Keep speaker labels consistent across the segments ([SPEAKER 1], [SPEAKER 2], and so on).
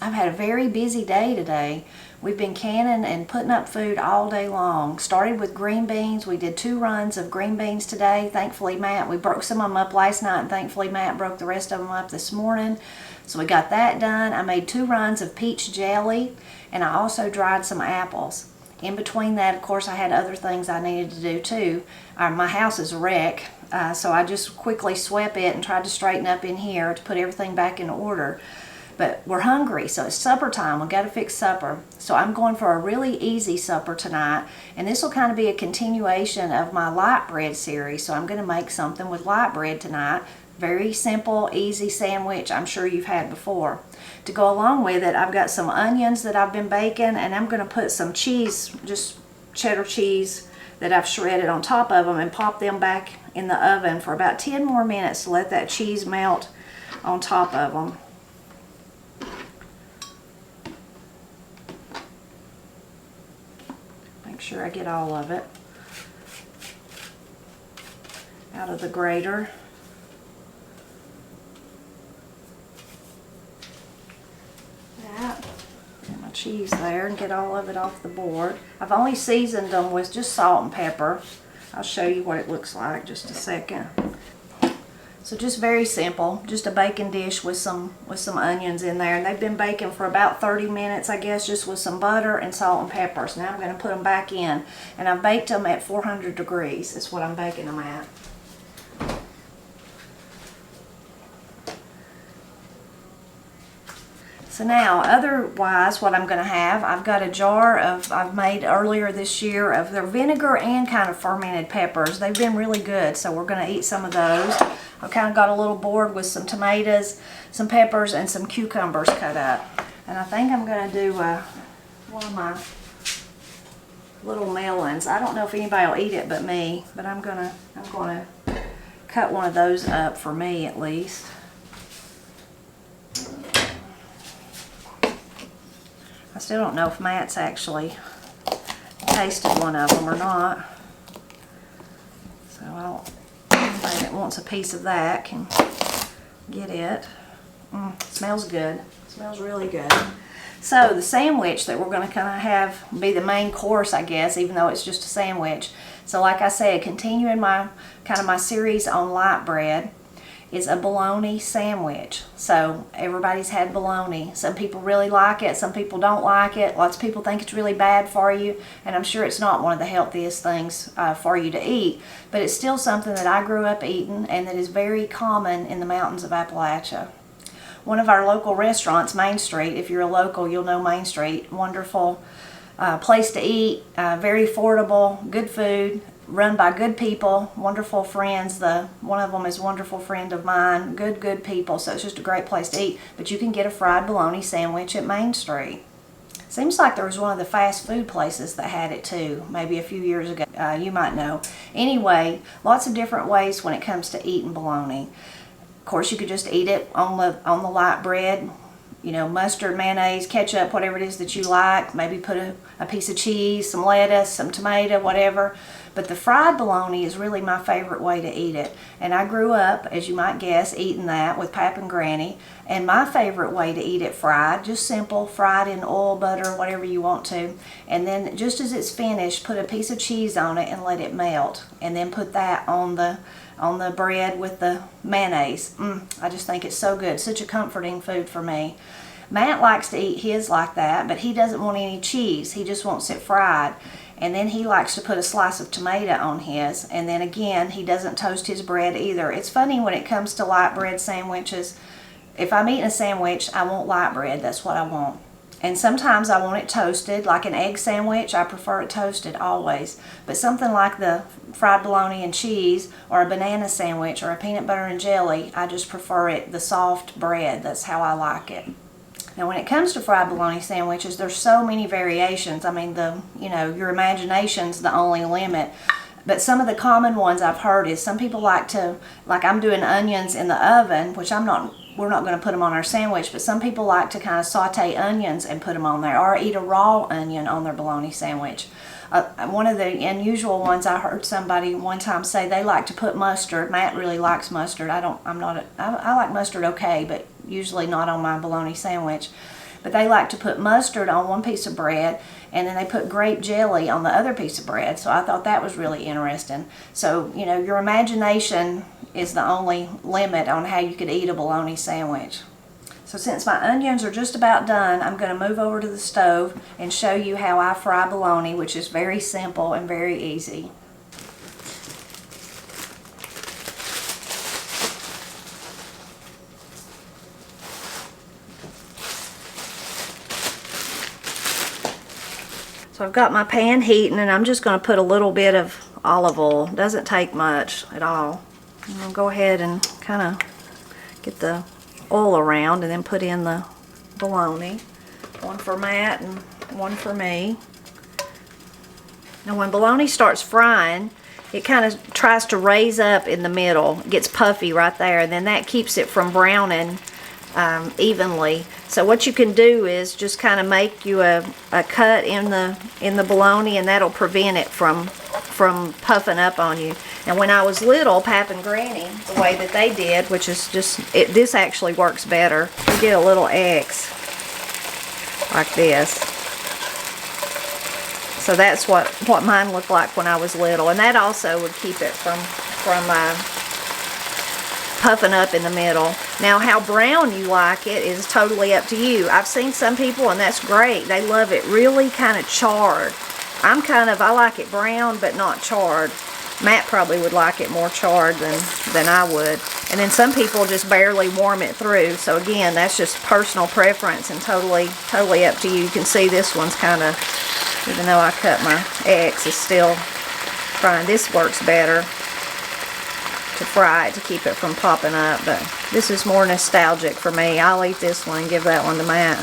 [SPEAKER 1] I've had a very busy day today. We've been canning and putting up food all day long. Started with green beans. We did 2 runs of green beans today. Thankfully, we broke some of them up last night, and thankfully Matt broke the rest of them up this morning. So we got that done. I made 2 runs of peach jelly, and I also dried some apples. In between that, of course, I had other things I needed to do too. My house is a wreck, so I just quickly swept it and tried to straighten up in here to put everything back in order. But we're hungry, so it's supper time. We've got to fix supper. So I'm going for a really easy supper tonight, and this will kind of be a continuation of my light bread series. So I'm going to make something with light bread tonight. Very simple, easy sandwich I'm sure you've had before. To go along with it, I've got some onions that I've been baking, and I'm going to put some cheese, just cheddar cheese that I've shredded on top of them, and pop them back in the oven for about 10 more minutes to let that cheese melt on top of them. Make sure I get all of it out of the grater. Get my cheese there and get all of it off the board. I've only seasoned them with just salt and pepper. I'll show you what it looks like just a second. So just very simple, just a baking dish with some onions in there, and they've been baking for about 30 minutes, I guess, just with some butter and salt and pepper. So now I'm going to put them back in, and I've baked them at 400 degrees. That's what I'm baking them at. So now, otherwise, what I'm going to have, I've got a jar of, I've made earlier this year, of their vinegar and kind of fermented peppers. They've been really good, so we're going to eat some of those. I've kind of got a little board with some tomatoes, some peppers, and some cucumbers cut up. And I think I'm going to do one of my little melons. I don't know if anybody will eat it but me, but I'm going to cut one of those up for me at least. I still don't know if Matt's actually tasted one of them or not. So anybody that wants a piece of that can get it. Smells good. Smells really good. So the sandwich that we're going to kind of have be the main course, I guess, even though it's just a sandwich. So like I said, continuing my series on light bread, is a bologna sandwich. So everybody's had bologna. Some people really like it, some people don't like it. Lots of people think it's really bad for you, and I'm sure it's not one of the healthiest things for you to eat, but it's still something that I grew up eating and that is very common in the mountains of Appalachia. One of our local restaurants, Main Street, if you're a local, you'll know Main Street, wonderful place to eat, very affordable, good food, run by good people, wonderful friends. One of them is a wonderful friend of mine. Good people. So it's just a great place to eat. But you can get a fried bologna sandwich at Main Street. Seems like there was one of the fast food places that had it too, maybe a few years ago. You might know. Anyway, lots of different ways when it comes to eating bologna. Of course, you could just eat it on the light bread. You know, mustard, mayonnaise, ketchup, whatever it is that you like. Maybe put a piece of cheese, some lettuce, some tomato, whatever. But the fried bologna is really my favorite way to eat it. And I grew up, as you might guess, eating that with Pap and Granny. And my favorite way to eat it fried, just simple, fried in oil, butter, whatever you want to. And then just as it's finished, put a piece of cheese on it and let it melt. And then put that on the bread with the mayonnaise. I just think it's so good. Such a comforting food for me. Matt likes to eat his like that, but he doesn't want any cheese. He just wants it fried. And then he likes to put a slice of tomato on his. And then again, he doesn't toast his bread either. It's funny when it comes to light bread sandwiches. If I'm eating a sandwich, I want light bread. That's what I want. And sometimes I want it toasted, like an egg sandwich. I prefer it toasted always. But something like the fried bologna and cheese, or a banana sandwich, or a peanut butter and jelly, I just prefer it, the soft bread. That's how I like it. Now when it comes to fried bologna sandwiches, there's so many variations. I mean, your imagination's the only limit. But some of the common ones I've heard is some people like I'm doing onions in the oven, which we're not going to put them on our sandwich, but some people like to kind of saute onions and put them on there, or eat a raw onion on their bologna sandwich. One of the unusual ones, I heard somebody one time say they like to put mustard. Matt really likes mustard. I like mustard okay, but usually not on my bologna sandwich. but they like to put mustard on one piece of bread, and then they put grape jelly on the other piece of bread. So I thought that was really interesting. So, you know, your imagination is the only limit on how you could eat a bologna sandwich. So since my onions are just about done, I'm going to move over to the stove and show you how I fry bologna, which is very simple and very easy. So I've got my pan heating, and I'm just going to put a little bit of olive oil. It doesn't take much at all. I'm going to go ahead and kind of get the oil around and then put in the bologna. One for Matt and one for me. Now when bologna starts frying, it kind of tries to raise up in the middle. It gets puffy right there, and then that keeps it from browning evenly. So what you can do is just kind of make you a cut in the bologna, and that'll prevent it from puffing up on you. And when I was little, Pap and Granny, the way that they did, which is just, this actually works better. You get a little X like this. So that's what mine looked like when I was little, and that also would keep it from puffing up in the middle. Now how brown you like it is totally up to you. I've seen some people, and that's great, they love it really kind of charred. I like it brown but not charred. Matt probably would like it more charred than I would. And then some people just barely warm it through. So again, that's just personal preference and totally up to you. You can see this one's kind of, even though I cut my X, is still frying. This works better to fry it to keep it from popping up, but this is more nostalgic for me. I'll eat this one and give that one to Matt.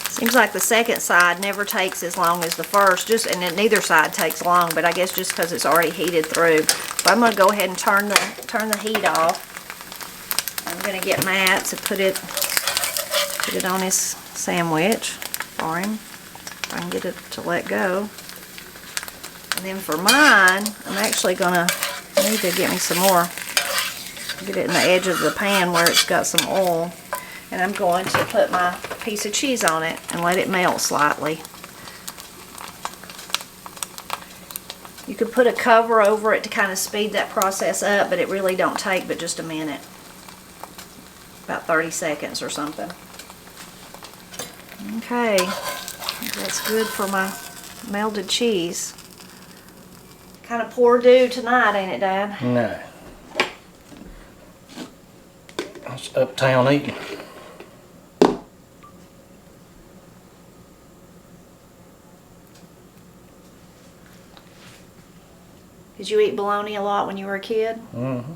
[SPEAKER 1] Seems like the second side never takes as long as the first, and then neither side takes long, but I guess just because it's already heated through. So I'm going to go ahead and turn the heat off. I'm going to get Matt to put it on his sandwich for him, if I can get it to let go. And then for mine, I'm actually going to need to get me some more, get it in the edge of the pan where it's got some oil. And I'm going to put my piece of cheese on it and let it melt slightly. You could put a cover over it to kind of speed that process up, but it really don't take but just a minute. About 30 seconds or something. Okay, that's good for my melted cheese. Kind of poor do tonight, ain't it, Dad?
[SPEAKER 2] No. It's uptown eating.
[SPEAKER 1] Did you eat bologna a lot when you were a kid?
[SPEAKER 2] Mm-hmm.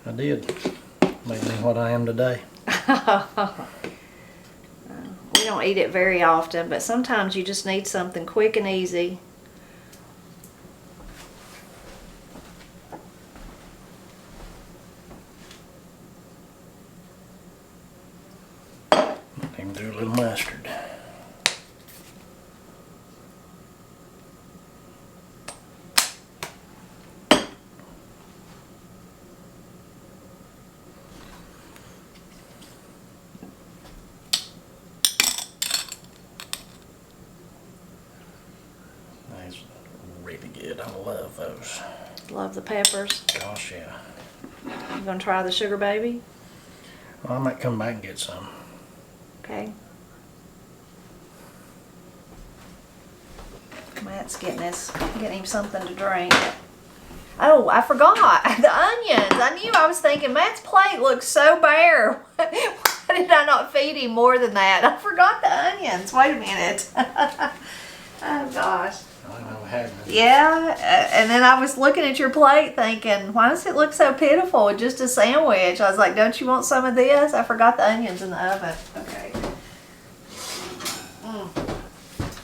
[SPEAKER 2] I did. Made me what I am today.
[SPEAKER 1] We don't eat it very often, but sometimes you just need something quick and easy.
[SPEAKER 2] Even do a little mustard. That's really good. I love those.
[SPEAKER 1] Love the peppers.
[SPEAKER 2] Gosh, yeah.
[SPEAKER 1] You gonna try the sugar baby?
[SPEAKER 2] Well, I might come back and get some.
[SPEAKER 1] Okay. Matt's getting him something to drink. Oh, I forgot the onions. I knew, I was thinking Matt's plate looks so bare. Why did I not feed him more than that? I forgot the onions. Wait a minute. Oh gosh.
[SPEAKER 2] I know I had none.
[SPEAKER 1] Yeah, and then I was looking at your plate thinking, why does it look so pitiful with just a sandwich? I was like, don't you want some of this? I forgot the onions in the oven. Okay.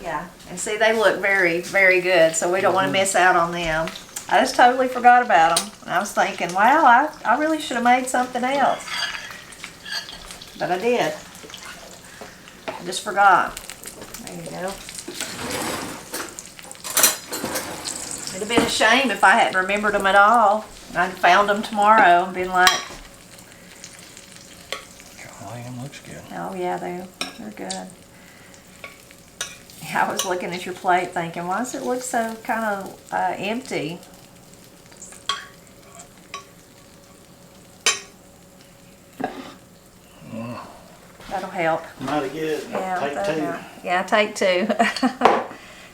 [SPEAKER 1] Yeah, and see, they look very, very good, so we don't want to miss out on them. I just totally forgot about them. And I was thinking, wow, I really should have made something else. But I did. I just forgot. There you go. It'd have been a shame if I hadn't remembered them at all. I'd found them tomorrow and been like,
[SPEAKER 2] golly, them looks good.
[SPEAKER 1] oh yeah, they're good. Yeah, I was looking at your plate thinking, why does it look so kind of empty? That'll help.
[SPEAKER 3] Mighty good.
[SPEAKER 1] Yeah,
[SPEAKER 3] Take two.
[SPEAKER 1] Yeah, take two.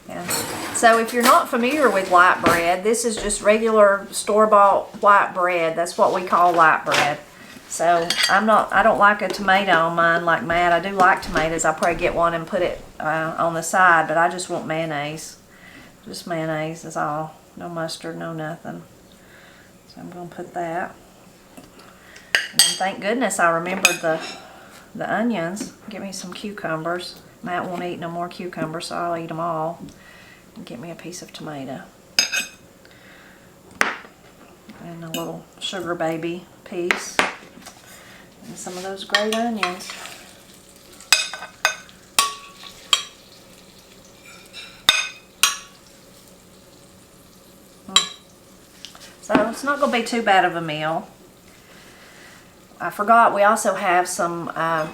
[SPEAKER 1] Yeah. So if you're not familiar with light bread, this is just regular store-bought white bread. That's what we call light bread. So I don't like a tomato on mine like Matt. I do like tomatoes. I'll probably get one and put it on the side, but I just want mayonnaise. Just mayonnaise is all. No mustard, no nothing. So I'm going to put that. And thank goodness I remembered the onions. Get me some cucumbers. Matt won't eat no more cucumbers, so I'll eat them all. And get me a piece of tomato. And a little sugar baby piece. And some of those great onions. So it's not going to be too bad of a meal. I forgot we also have some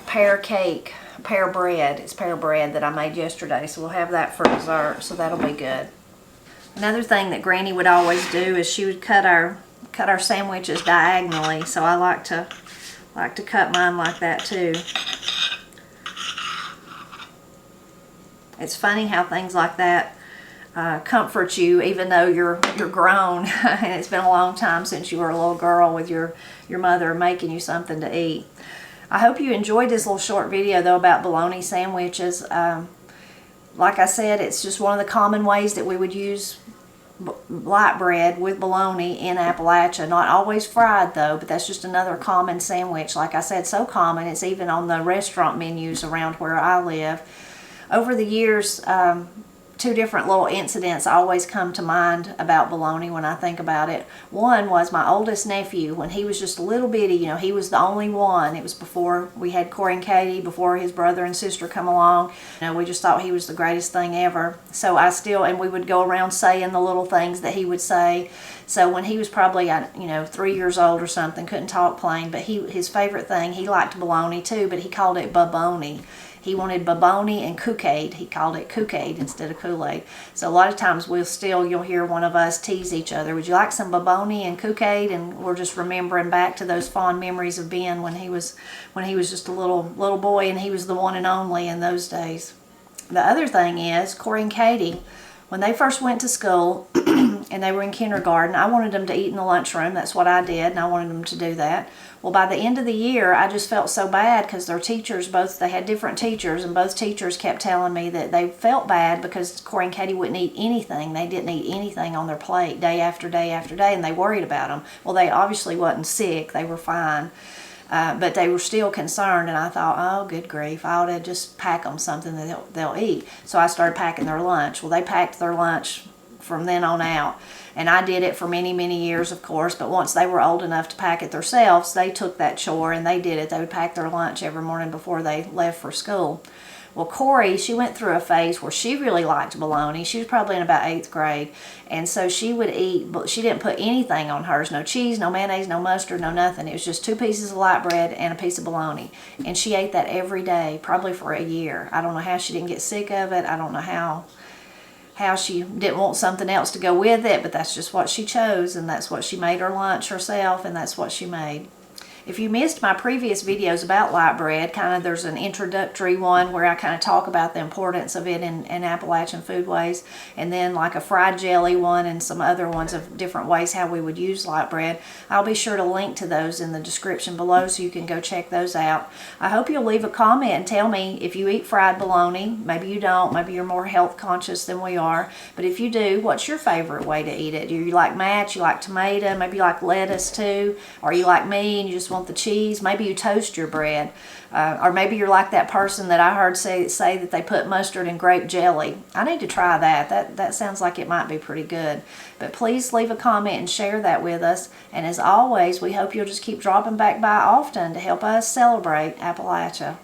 [SPEAKER 1] pear cake, pear bread. It's pear bread that I made yesterday, so we'll have that for dessert, so that'll be good. Another thing that Granny would always do is she would cut our sandwiches diagonally, so I like to cut mine like that too. It's funny how things like that comfort you, even though you're grown and it's been a long time since you were a little girl with your mother making you something to eat. I hope you enjoyed this little short video though about bologna sandwiches. Like I said, it's just one of the common ways that we would use light bread with bologna in Appalachia. Not always fried though, but that's just another common sandwich. Like I said, so common it's even on the restaurant menus around where I live. Over the years, two different little incidents always come to mind about bologna when I think about it. One was my oldest nephew, when he was just a little bitty, he was the only one. It was before we had Corey and Katie, before his brother and sister come along. We just thought he was the greatest thing ever. So and we would go around saying the little things that he would say. So when he was probably, 3 years old or something, couldn't talk plain, but his favorite thing, he liked bologna too, but he called it baloney. He wanted baloney and Kool-Aid. He called it Kool-Aid instead of Kool-Aid. So a lot of times you'll hear one of us tease each other. Would you like some baloney and Kool-Aid? And we're just remembering back to those fond memories of Ben when he was just a little boy, and he was the one and only in those days. The other thing is Corey and Katie, when they first went to school and they were in kindergarten, I wanted them to eat in the lunchroom. That's what I did, and I wanted them to do that. Well, by the end of the year, I just felt so bad because their teachers, they had different teachers, and both teachers kept telling me that they felt bad because Corey and Katie wouldn't eat anything. They didn't eat anything on their plate day after day after day, and they worried about them. Well, they obviously wasn't sick. They were fine. But they were still concerned, and I thought, oh, good grief, I ought to just pack them something that they'll eat. So I started packing their lunch. Well, they packed their lunch from then on out, and I did it for many, many years, of course, but once they were old enough to pack it themselves, they took that chore and they did it. They would pack their lunch every morning before they left for school. Well, Corey, she went through a phase where she really liked bologna. She was probably in about 8th grade, and so she would eat, but she didn't put anything on hers. No cheese, no mayonnaise, no mustard, no nothing. It was just 2 pieces of light bread and a piece of bologna, and she ate that every day, probably for a year. I don't know how she didn't get sick of it. I don't know how she didn't want something else to go with it, but that's just what she chose, and that's what she made her lunch herself, and that's what she made. If you missed my previous videos about light bread, there's an introductory one where I kind of talk about the importance of it in Appalachian Foodways, and then like a fried jelly one and some other ones of different ways how we would use light bread. I'll be sure to link to those in the description below so you can go check those out. I hope you'll leave a comment and tell me if you eat fried bologna. Maybe you don't. Maybe you're more health conscious than we are. But if you do, what's your favorite way to eat it? Do you like mashed? You like tomato? Maybe you like lettuce too? Or you like me and you just want the cheese? Maybe you toast your bread, or maybe you're like that person that I heard say that they put mustard in grape jelly. I need to try that. That sounds like it might be pretty good. But please leave a comment and share that with us, and as always, we hope you'll just keep dropping back by often to help us celebrate Appalachia.